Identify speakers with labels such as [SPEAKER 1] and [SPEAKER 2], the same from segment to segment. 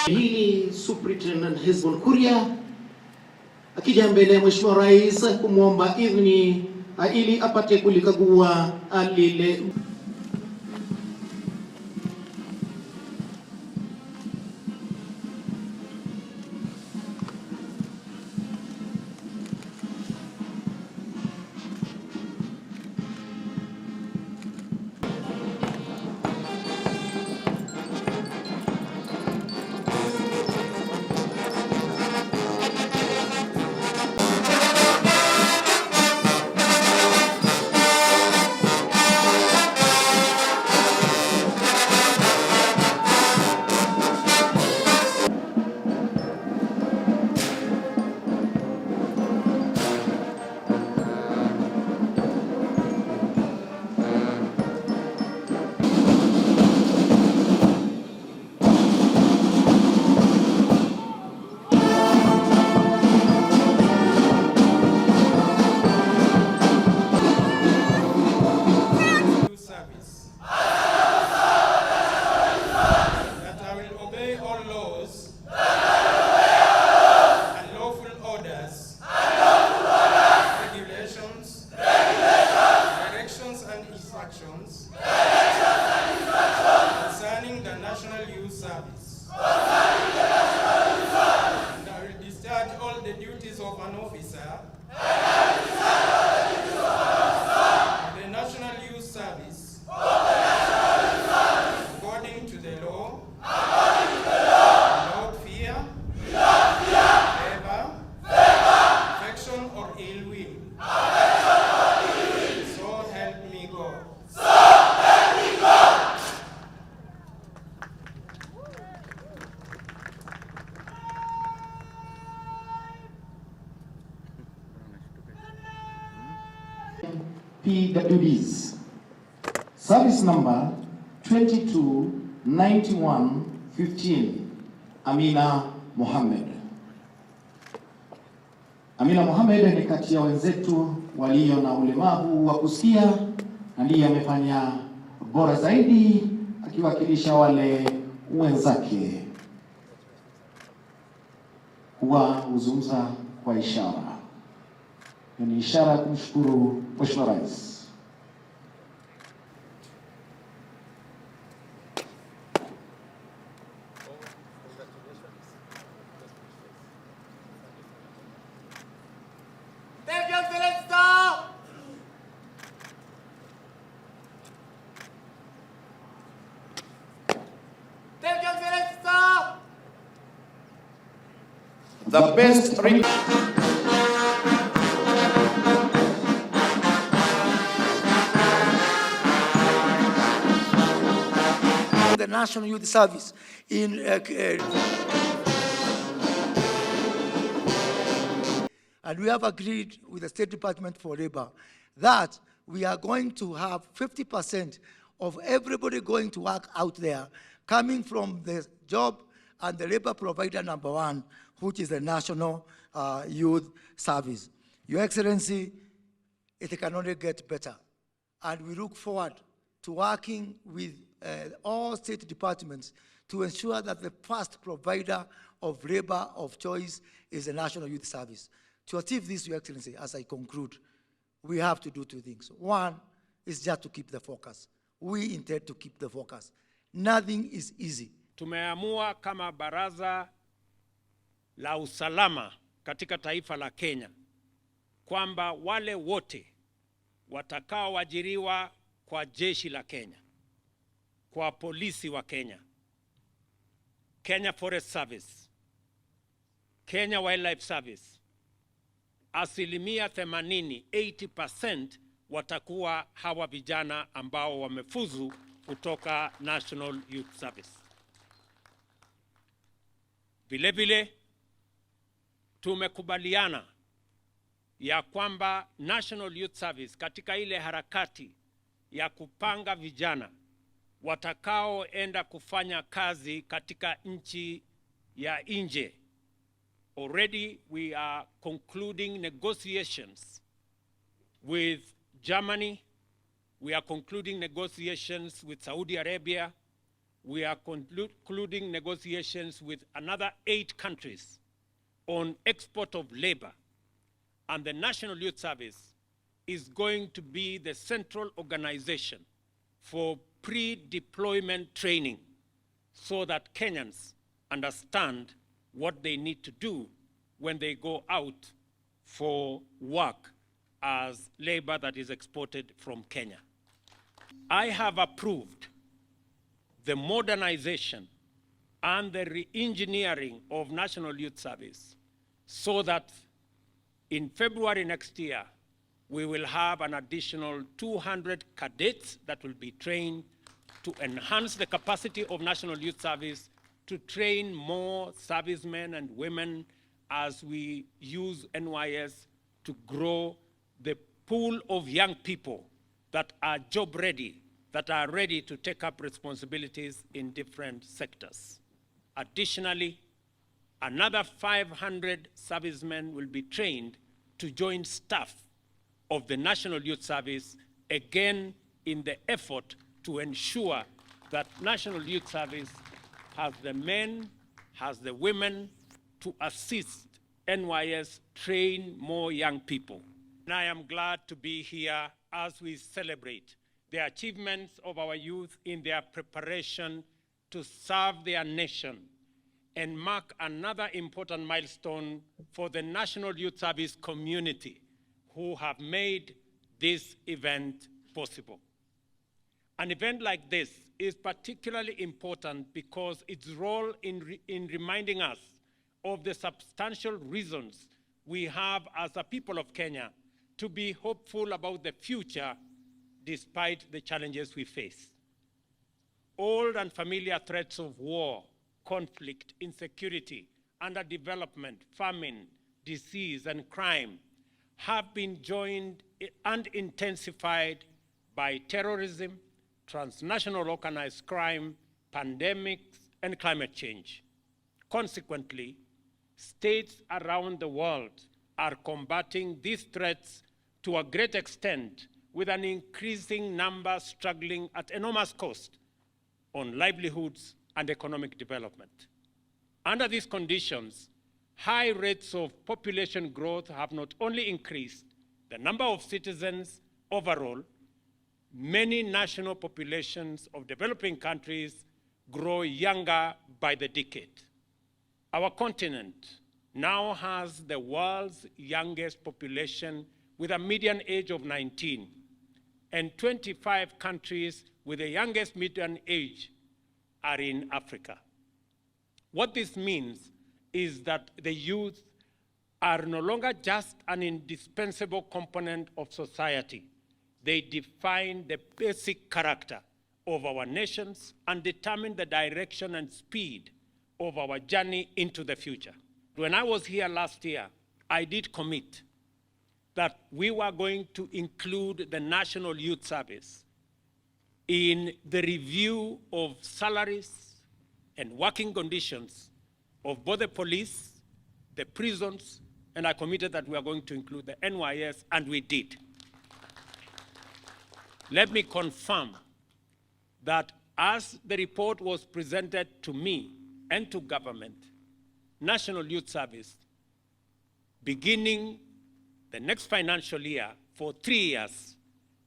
[SPEAKER 1] Hili Superintendent Hezbon Kuria akija mbele ya Mheshimiwa Rais kumwomba idhini ili apate kulikagua lile
[SPEAKER 2] concerning the National Youth Service. And I will discharge all the duties of an officer of the National Youth Service according to the law, without fear, favor, affection, or ill will. So help me God.
[SPEAKER 1] PWDs. Service number 229115, Amina Mohamed. Amina Mohamed ni kati ya wenzetu walio na ulemavu wa kusikia na ndiye amefanya bora zaidi akiwakilisha wale wenzake. Huwa huzungumza kwa ishara. Ni ishara ya kumshukuru Mheshimiwa Rais.
[SPEAKER 3] The best
[SPEAKER 4] the National Youth Service in and we have agreed with the State Department for Labor that we are going to have 50% of everybody going to work out there coming from the job and the labor provider number one, which is the National Youth Service. Your Excellency, it can only get better. And we look forward to working with all state departments to ensure that the first provider of labor of choice is the National Youth Service. To achieve this, Your Excellency, as I conclude, we have to do two things. One is just to keep the focus. We intend to keep the focus. Nothing is easy.
[SPEAKER 5] Tumeamua kama baraza la usalama katika taifa la Kenya kwamba wale wote watakaoajiriwa kwa jeshi la Kenya, kwa polisi wa Kenya, Kenya Forest Service, Kenya Wildlife Service, asilimia 80, 80% watakuwa hawa vijana ambao wamefuzu kutoka National Youth Service. Vile vile tumekubaliana ya kwamba National Youth Service katika ile harakati ya kupanga vijana watakaoenda kufanya kazi katika nchi ya nje. Already we are concluding negotiations with Germany. We are concluding negotiations with Saudi Arabia. we are concluding negotiations with another 8 countries on export of labor. And the National Youth Service is going to be the central organization for pre-deployment training so that Kenyans understand what they need to do when they go out for work as labor that is exported from Kenya. I have approved the modernization and the re-engineering of National Youth Service so that in February next year, we will have an additional 200 cadets that will be trained to enhance the capacity of National Youth Service to train more servicemen and women as we use NYS to grow the pool of young people that are job ready, that are ready to take up responsibilities in different sectors. Additionally, another 500 servicemen will be trained to join staff of the National Youth Service, again in the effort to ensure that National Youth Service has the men, has the women to assist NYS train more young people. And I am glad to be here as we celebrate the achievements of our youth in their preparation to serve their nation and mark another important milestone for the National Youth Service community who have made this event possible. An event like this is particularly important because its role in reminding us of the substantial reasons we have as a people of Kenya to be hopeful about the future despite the challenges we face. Old and familiar threats of war, conflict, insecurity, underdevelopment, famine, disease, and crime have been joined and intensified by terrorism, transnational organized crime, pandemics, and climate change. Consequently, states around the world are combating these threats to a great extent, with an increasing number struggling at enormous cost on livelihoods and economic development. Under these conditions, high rates of population growth have not only increased the number of citizens overall, many national populations of developing countries grow younger by the decade. Our continent now has the world's youngest population with a median age of 19, and 25 countries with the youngest median age are in Africa. What this means is that the youth are no longer just an indispensable component of society. They define the basic character of our nations and determine the direction and speed of our journey into the future. When I was here last year, I did commit that we were going to include the National Youth Service in the review of salaries and working conditions of both the police, the prisons, and I committed that we are going to include the NYS, and we did. Let me confirm that as the report was presented to me and to government, National Youth Service, beginning the next financial year for 3 years,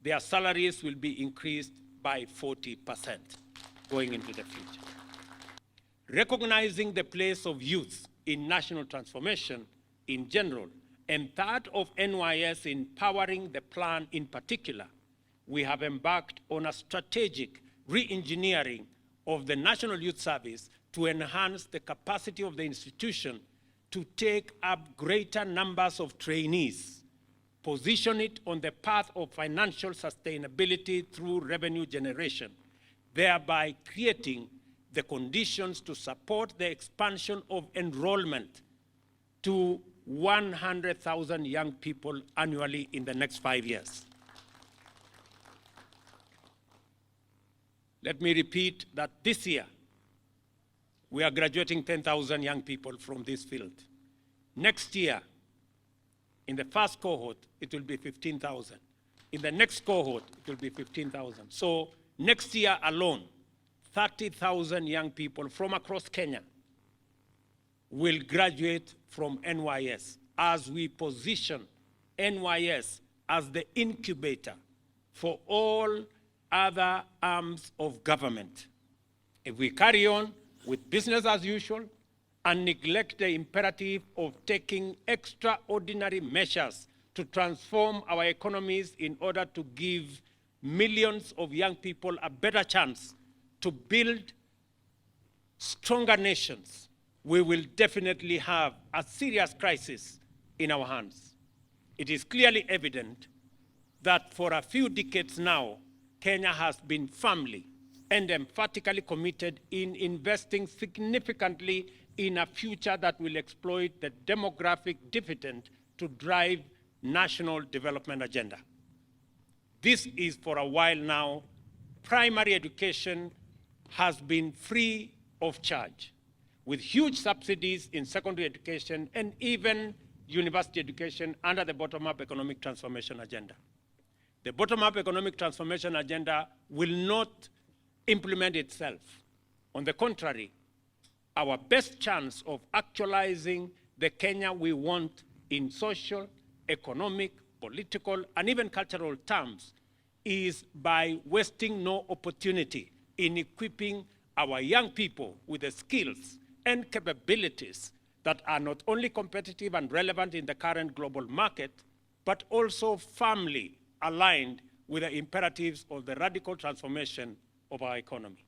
[SPEAKER 5] their salaries will be increased by 40% going into the future. Recognizing the place of youth in national transformation in general, and that of NYS in powering the plan in particular, we have embarked on a strategic re-engineering of the National Youth Service to enhance the capacity of the institution to take up greater numbers of trainees, position it on the path of financial sustainability through revenue generation, thereby creating the conditions to support the expansion of enrollment to 100,000 young people annually in the next 5 years. Let me repeat that this year, we are graduating 10,000 young people from this field. Next year, in the first cohort, it will be 15,000. In the next cohort, it will be 15,000. So next year alone, 30,000 young people from across Kenya will graduate from NYS as we position NYS as the incubator for all other arms of government. If we carry on with business as usual and neglect the imperative of taking extraordinary measures to transform our economies in order to give millions of young people a better chance to build stronger nations, we will definitely have a serious crisis in our hands. It is clearly evident that for a few decades now, Kenya has been firmly and emphatically committed in investing significantly in a future that will exploit the demographic dividend to drive national development agenda. This is for a while now. Primary education has been free of charge, with huge subsidies in secondary education and even university education under the bottom-up economic transformation agenda. The bottom-up economic transformation agenda will not implement itself. On the contrary, our best chance of actualizing the Kenya we want in social, economic, political, and even cultural terms is by wasting no opportunity in equipping our young people with the skills and capabilities that are not only competitive and relevant in the current global market, but also firmly aligned with the imperatives of the radical transformation of our economy.